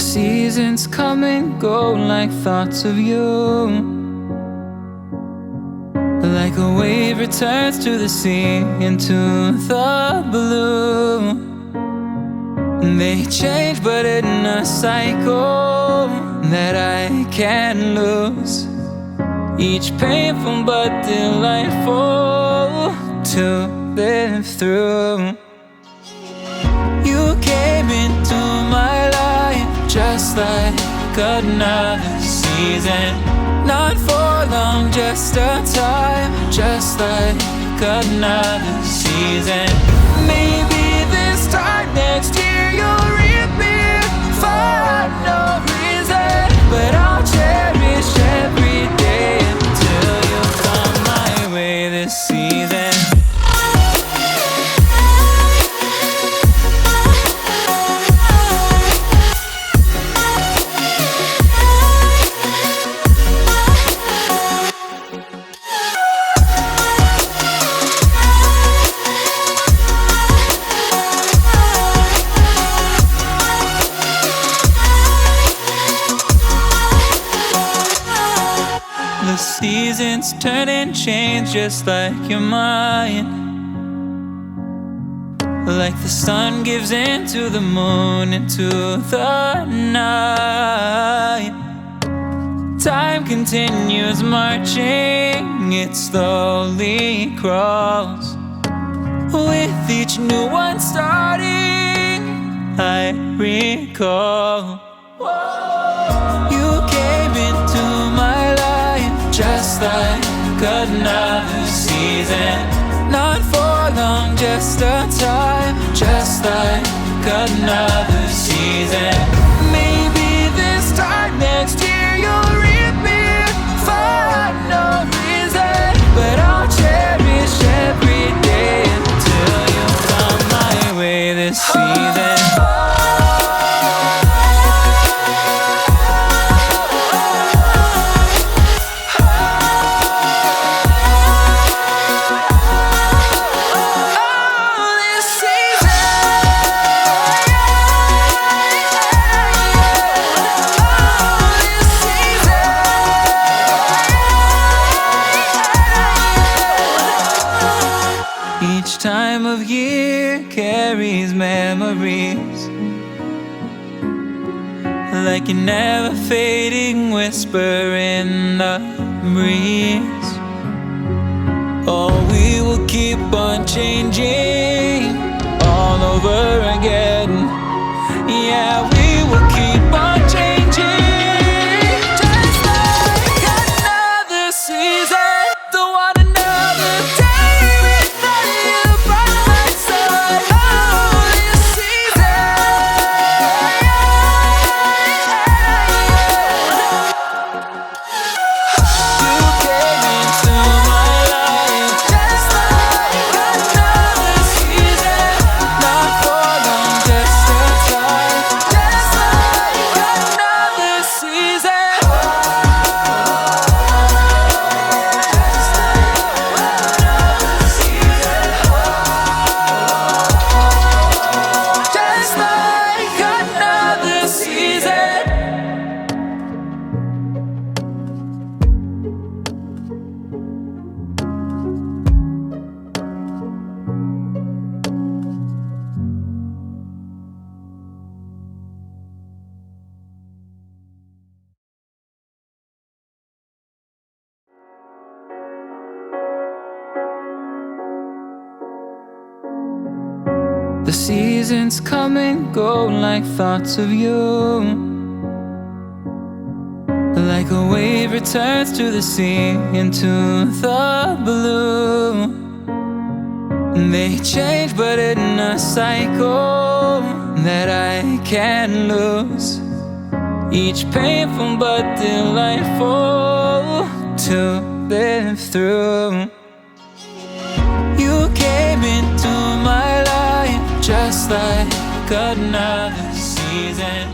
seasons come and go like thoughts of you. Like a wave returns to the sea, into the blue. They change but in a cycle that I can't lose. Each painful but delightful to live through. You came into my life just like another season. Not for long, just a time, just like another season. Maybe this time next year you'll reappear for no reason, but I'll cherish every day until you come my way this season. The seasons turn and change just like your mind. Like the sun gives into the moon, into the night. Time continues marching, it slowly crawls. With each new one starting, I recall. You came into my life just like another season. Not for long, just a time, just like another season. Maybe this time next year you'll reappear for no reason, but I'll cherish every day until you come my way this season. Each time of year carries memories, like a never fading whisper in the breeze. Oh, we will keep on changing all over again. Yeah, we will keep on changing, just like another season. Don't want another day. The seasons come and go like thoughts of you. Like a wave returns to the sea, into the blue. They change but in a cycle that I can't lose. Each painful but delightful to live through. You came into my life just like another season.